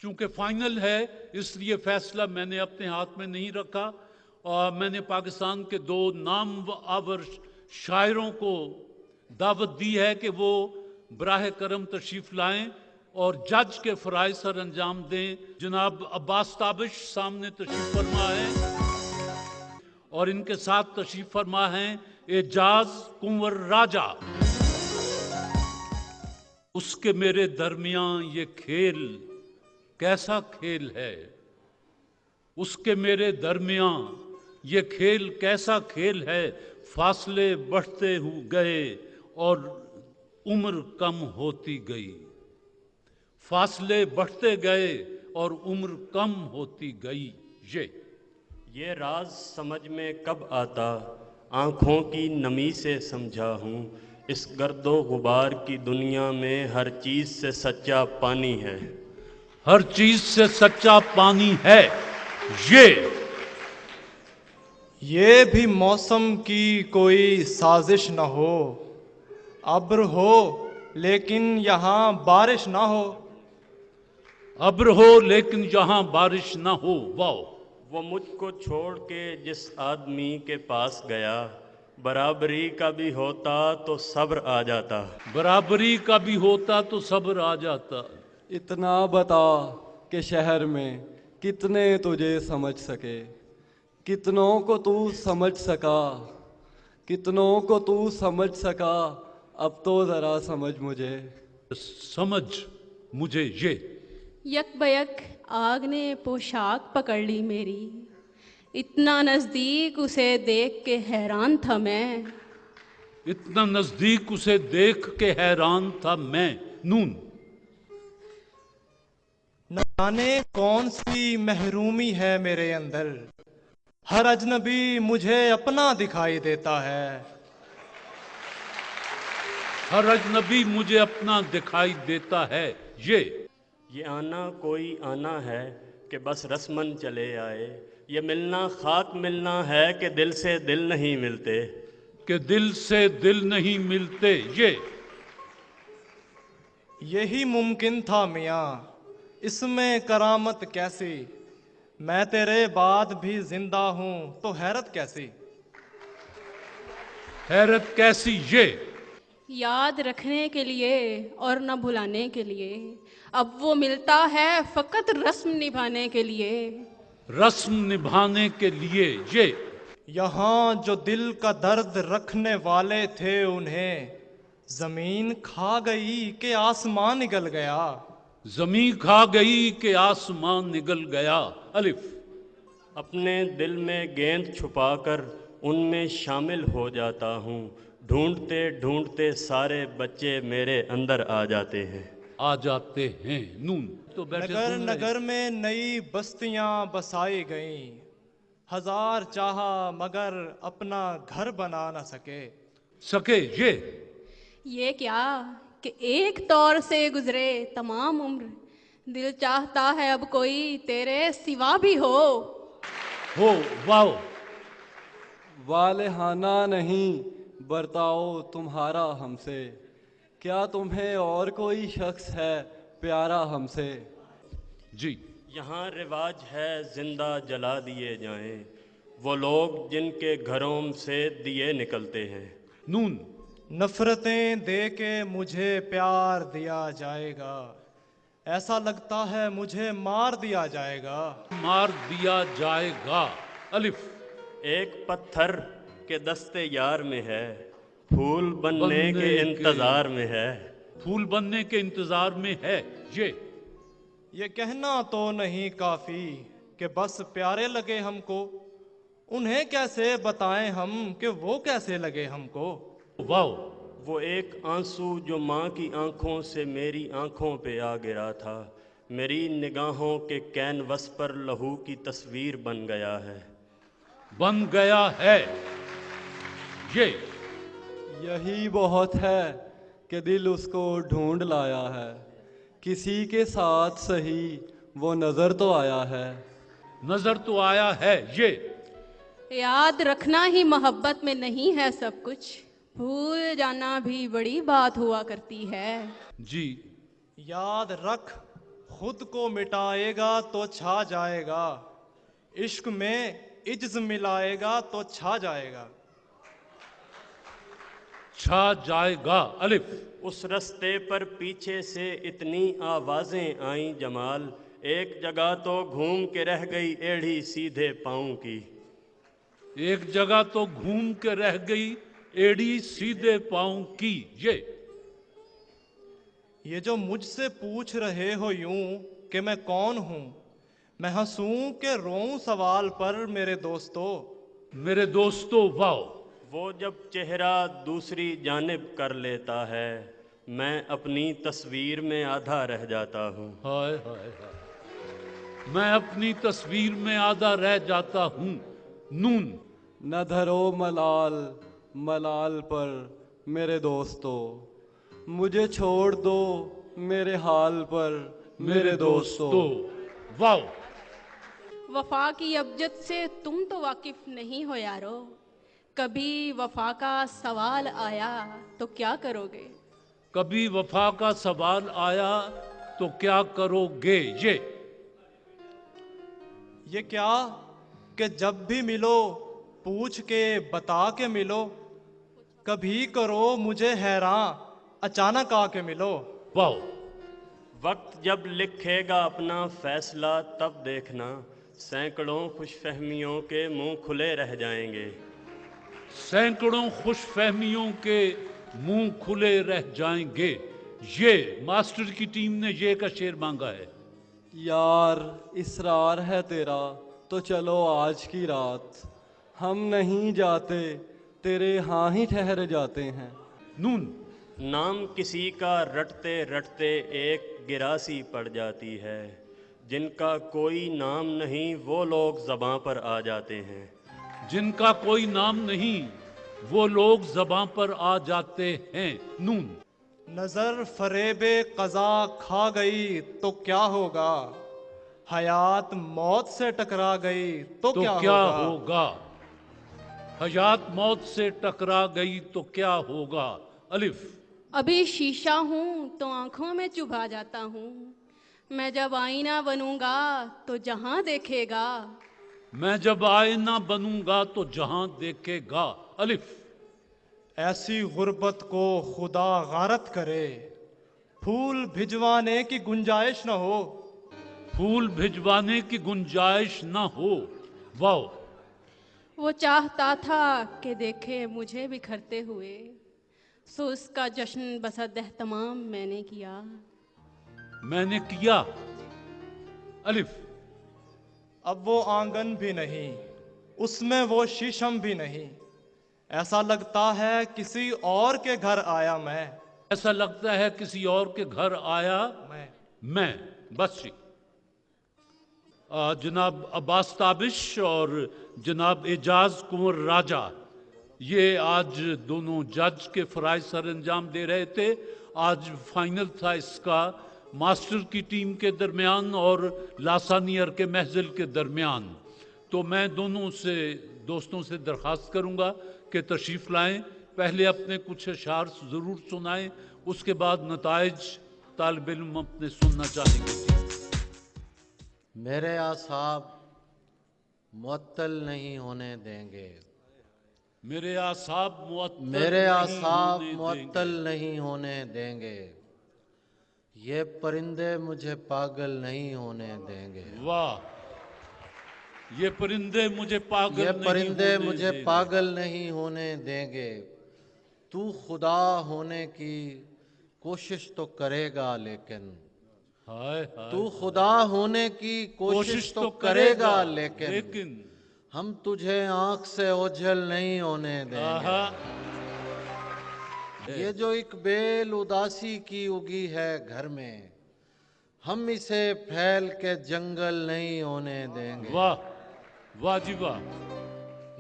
चूंकि फाइनल है इसलिए फैसला मैंने अपने हाथ में नहीं रखा और मैंने पाकिस्तान के दो नामवर शायरों को दावत दी है कि वो बराह करम तशरीफ लाएं और जज के फराइज सर अंजाम दें। जनाब अब्बास ताबिश सामने तशरीफ फरमा है और इनके साथ तशरीफ फरमा हैं एजाज कुंवर राजा। उसके मेरे दरमियान ये खेल कैसा खेल है, उसके मेरे दरमियान ये खेल कैसा खेल है। फासले बढ़ते गए और उम्र कम होती गई, फासले बढ़ते गए और उम्र कम होती गई। ये राज समझ में कब आता, आँखों की नमी से समझा हूँ। इस गर्दो गुबार की दुनिया में हर चीज़ से सच्चा पानी है, हर चीज से सच्चा पानी है। ये भी मौसम की कोई साजिश न हो, अब्र हो लेकिन यहाँ बारिश ना हो, अब्र हो लेकिन यहाँ बारिश ना हो। वाओ। वो मुझको छोड़ के जिस आदमी के पास गया, बराबरी का भी होता तो सब्र आ जाता, बराबरी का भी होता तो सब्र आ जाता। इतना बता कि शहर में कितने तुझे समझ सके, कितनों को तू समझ सका, कितनों को तू समझ सका। अब तो ज़रा समझ मुझे, समझ मुझे। यकबयक आग ने पोशाक पकड़ ली मेरी, इतना नज़दीक उसे देख के हैरान था मैं, इतना नजदीक उसे देख के हैरान था मैं। नून। न जाने कौन सी महरूमी है मेरे अंदर, हर अजनबी मुझे अपना दिखाई देता है, हर अजनबी मुझे अपना दिखाई देता है। ये आना कोई आना है कि बस रस्मन चले आए, ये मिलना खाक मिलना है कि दिल से दिल नहीं मिलते, कि दिल से दिल नहीं मिलते। यही मुमकिन था मियाँ, इसमें करामत कैसी, मैं तेरे बाद भी जिंदा हूँ तो हैरत कैसी, हैरत कैसी। याद रखने के लिए और न भुलाने के लिए, अब वो मिलता है फकत रस्म निभाने के लिए, रस्म निभाने के लिए। यहाँ जो दिल का दर्द रखने वाले थे उन्हें जमीन खा गई कि आसमान निगल गया, जमीन खा गई कि आसमान निगल गया। अलिफ। अपने दिल में गेंद छुपाकर उनमें शामिल हो जाता हूँ, ढूंढते ढूंढते सारे बच्चे मेरे अंदर आ जाते हैं, आ जाते हैं। नून। तो नगर नगर में नई बस्तियां बसाई गईं, हजार चाहा मगर अपना घर बना न सके। ये क्या कि एक तौर से गुजरे तमाम उम्र, दिल चाहता है अब कोई तेरे सिवा भी हो। वाओ। वालेहाना नहीं बर्ताओ तुम्हारा हमसे, क्या तुम्हें और कोई शख्स है प्यारा हमसे। यहाँ रिवाज है जिंदा जला दिए जाएं, वो लोग जिनके घरों से दिए निकलते हैं। नून। नफरतें दे के मुझे प्यार दिया जाएगा, ऐसा लगता है मुझे मार दिया जाएगा, मार दिया जाएगा। अलिफ। एक पत्थर के दस्ते यार में है, फूल बनने के इंतजार में है, फूल बनने के इंतजार में है। ये कहना तो नहीं काफी कि बस प्यारे लगे हमको, उन्हें कैसे बताएं हम कि वो कैसे लगे हमको। वाओ। वो एक आंसू जो माँ की आंखों से मेरी आंखों पे आ गिरा था, मेरी निगाहों के कैनवस पर लहू की तस्वीर बन गया है, बन गया है। यही बहुत है कि दिल उसको ढूंढ लाया है, किसी के साथ सही वो नजर तो आया है, नजर तो आया है। याद रखना ही मोहब्बत में नहीं है सब कुछ, भूल जाना भी बड़ी बात हुआ करती है। یاد رکھ خود کو مٹائے گا تو چھا جائے گا، عشق میں عجز ملائے گا تو چھا جائے گا۔ چھا جائے گا الف۔ اس رستے پر پیچھے سے اتنی آوازیں آئیں جمال، ایک جگہ تو گھوم کے رہ گئی ایڑھی سیدھے پاؤں کی۔ ایک جگہ تو گھوم کے رہ گئی ایڑی سیدھے پاؤں کی۔ یہ جو مجھ سے پوچھ رہے ہو یوں کہ میں کون ہوں، میں ہنسوں کہ روؤں سوال پر میرے دوستو۔ میرے دوستو واو۔ وہ جب چہرہ دوسری جانب کر لیتا ہے، میں اپنی تصویر میں آدھا رہ جاتا ہوں۔ ہائے ہائے ہائے، میں اپنی تصویر میں آدھا رہ جاتا ہوں۔ نون۔ نہ دھرو ملال ملال پر میرے دوستو، مجھے چھوڑ دو میرے حال پر میرے دوستو۔ واو۔ وفا کی ابجد سے تم تو واقف نہیں ہو یارو، کبھی وفا کا سوال آیا تو کیا کرو گے؟ کبھی وفا کا سوال آیا تو کیا کرو گے؟ یہ کیا کہ جب بھی ملو پوچھ کے بتا کے ملو، کبھی کرو مجھے حیران اچانک آ کے ملو۔ واو۔ وقت جب لکھے گا اپنا فیصلہ تب دیکھنا، سینکڑوں خوش فہمیوں کے منہ کھلے رہ جائیں گے۔ سینکڑوں خوش فہمیوں کے منہ کھلے رہ جائیں گے۔ یہ ماسٹر کی ٹیم نے یہ کا شعر مانگا ہے۔ یار اصرار ہے تیرا تو چلو آج کی رات، ہم نہیں جاتے تیرے ہاں ہی ٹھہر جاتے ہیں۔ نون۔ نام کسی کا رٹتے رٹتے ایک گراسی پڑ جاتی ہے، جن کا کوئی نام نہیں وہ لوگ زباں پر آ جاتے ہیں۔ جن کا کوئی نام نہیں وہ لوگ زباں پر آ جاتے ہیں۔ نون۔ نظر فریب قضا کھا گئی تو کیا ہوگا، حیات موت سے ٹکرا گئی تو کیا ہوگا؟ حیات موت سے ٹکرا گئی تو کیا ہوگا؟ الف۔ ابھی شیشہ ہوں تو آنکھوں میں چبھا جاتا ہوں، میں جب آئینہ بنوں گا تو جہاں دیکھے گا۔ میں جب آئینہ بنوں گا تو جہاں دیکھے گا۔ الف۔ ایسی غربت کو خدا غارت کرے، پھول بھجوانے کی گنجائش نہ ہو۔ پھول بھجوانے کی گنجائش نہ ہو۔ واو۔ وہ چاہتا تھا کہ دیکھے مجھے بکھرتے ہوئے، سو اس کا جشن بسد اہتمام میں نے کیا۔ میں نے کیا۔ الف۔ اب وہ آنگن بھی نہیں، اس میں وہ شیشم بھی نہیں، ایسا لگتا ہے کسی اور کے گھر آیا میں۔ ایسا لگتا ہے کسی اور کے گھر آیا میں۔ بس جناب عباس تابش اور جناب اعجاز کنور راجہ، یہ آج دونوں جج کے فرائض سر انجام دے رہے تھے۔ آج فائنل تھا اس کا ماسٹر کی ٹیم کے درمیان اور لاسانیئر کے محضل کے درمیان۔ تو میں دونوں سے دوستوں سے درخواست کروں گا کہ تشریف لائیں، پہلے اپنے کچھ اشعار ضرور سنائیں، اس کے بعد نتائج طالب علم اپنے سننا چاہیں گے۔ میرے اعصاب معطل نہیں ہونے دیں گے، میرے اعصاب معطل نہیں ہونے دیں گے، یہ پرندے مجھے پاگل نہیں ہونے دیں گے۔ واہ، یہ پرندے مجھے پاگل نہیں ہونے دیں گے۔ تو خدا ہونے کی کوشش تو کرے گا لیکن، تو خدا ہونے کی کوشش تو کرے گا لیکن ہم تجھے آنکھ سے اوجھل نہیں ہونے دیں گے۔ یہ جو ایک بیل اداسی کی اگی ہے گھر میں، ہم اسے پھیل کے جنگل نہیں ہونے دیں گے۔ واہ واہ جی واہ۔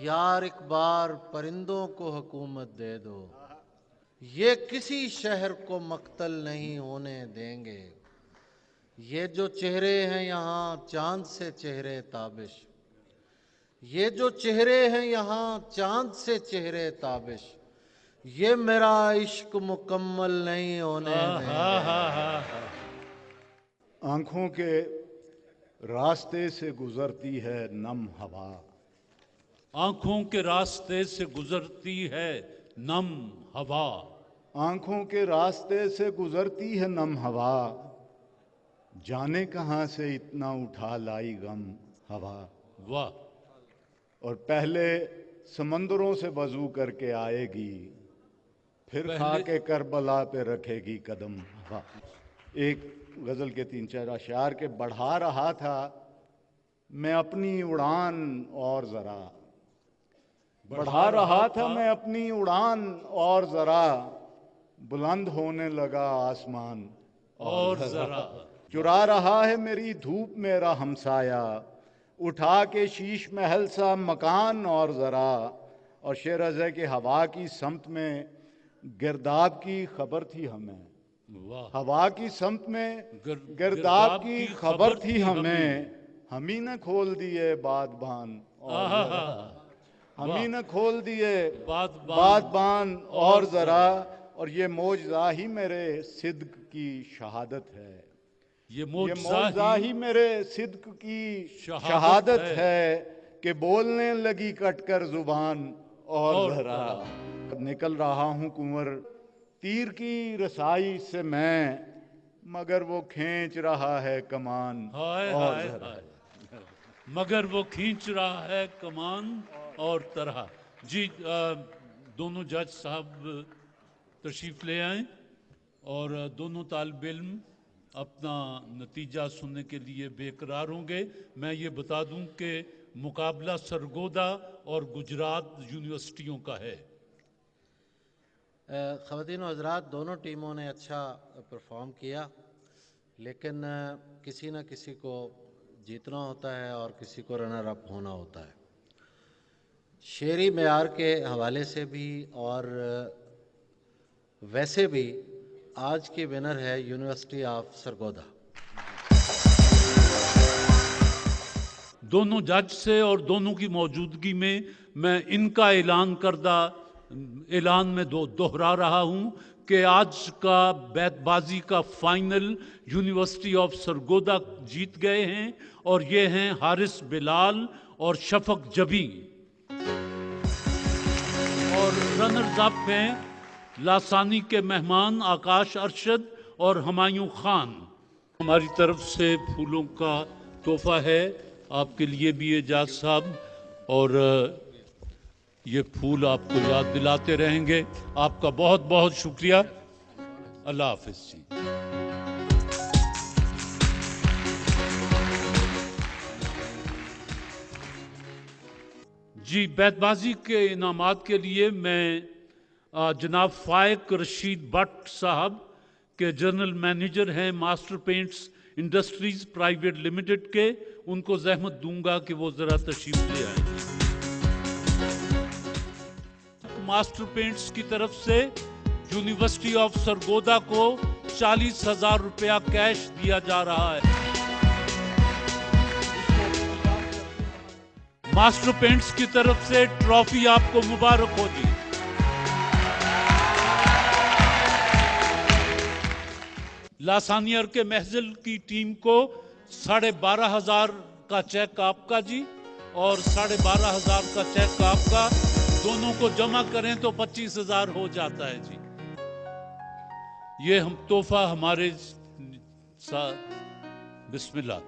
یار ایک بار پرندوں کو حکومت دے دو، یہ کسی شہر کو مقتل نہیں ہونے دیں گے۔ یہ جو چہرے ہیں یہاں چاند سے چہرے تابش، یہ جو چہرے ہیں یہاں چاند سے چہرے تابش، یہ میرا عشق مکمل نہیں ہونے دیں گے۔ आंखों के रास्ते से गुजरती है नम हवा, आंखों के रास्ते से गुजरती है नम हवा, आंखों के रास्ते से गुजरती है नम हवा, जाने कहाँ से इतना उठा लाई गम हवा। वाह। और पहले समंदरों से वजू करके आएगी, फिर खा के करबला पे रखेगी कदम हवा। एक गज़ल के 3-4 अशार के बढ़ा रहा था मैं अपनी उड़ान और ज़रा, बढ़ा रहा था मैं अपनी उड़ान और ज़रा, बुलंद होने लगा आसमान और ज़रा, चुरा रहा है मेरी धूप मेरा हमसाया, उठा के शीश महल सा मकान और ज़रा। और शेर अज़े के हवा की समत में गिरदाब की खबर थी हमें, वाह। हवा की समत में गिरदाब गिरदाब की की खबर थी हमें, हम ही ने खोल दिए बादबान और ज़रा, हम ही ने खोल दिए बादबान और ज़रा। और ये मौजज़ा ही मेरे सिद्क की शहादत है, ये मौजज़ा ही मेरे सिद्क की शहादत है कि बोलने लगी कटकर जुबान और ज़रा। निकल रहा हूँ कुंवर तीर की रसाई से मैं, मगर वो खींच रहा है कमान और ज़रा, मगर वो खींच रहा है कमान और तरह। जी दोनों जज साहब तशरीफ़ ले आए और दोनों तालिब इल्म अपना नतीजा सुनने के लिए बेकरार होंगे। मैं ये बता दूं कि मुकाबला सरगोदा और गुजरात यूनिवर्सिटियों का है। ख़वातीन और हज़रात, दोनों टीमों ने अच्छा परफॉर्म किया, लेकिन किसी न किसी को जीतना होता है और किसी को रनर अप होना होता है। शेरी मेयार के हवाले से भी और वैसे भी आज की विनर है यूनिवर्सिटी ऑफ सरगोदा। दोनों जज से और दोनों की मौजूदगी में मैं इनका ऐलान में दोहरा रहा हूं कि आज का बैतबाजी का फाइनल यूनिवर्सिटी ऑफ सरगोदा जीत गए हैं और ये हैं हारिस बिलाल और शफक जबी। और रनर्स अप हैं लासानी के मेहमान आकाश अरशद और हुमायूं खान। हमारी तरफ से फूलों का तोहफा है आपके लिए भी एजाज साहब, और ये फूल आपको याद दिलाते रहेंगे। आपका बहुत बहुत शुक्रिया। अल्लाह हाफिज जी। जी बैतबाजी के इनामात के लिए मैं जनाब फाइक रशीद भट्ट साहब के जनरल मैनेजर हैं master paints industries private limited के, उनको जहमत दूंगा कि वो ज़रा तशरीफ ले आए। मास्टर पेंट्स की तरफ से यूनिवर्सिटी ऑफ सरगोदा को 40,000 रुपया कैश दिया जा रहा है। मास्टर पेंट्स की तरफ से ट्रॉफी आपको मुबारक हो जी। लासानियर के महजिल की टीम को 12,500 का चेक आपका जी और 12,500 का चेक आपका, दोनों को जमा करें तो 25,000 हो जाता है जी। ये हम तोहफा हमारे साथ बिस्मिल्लाह।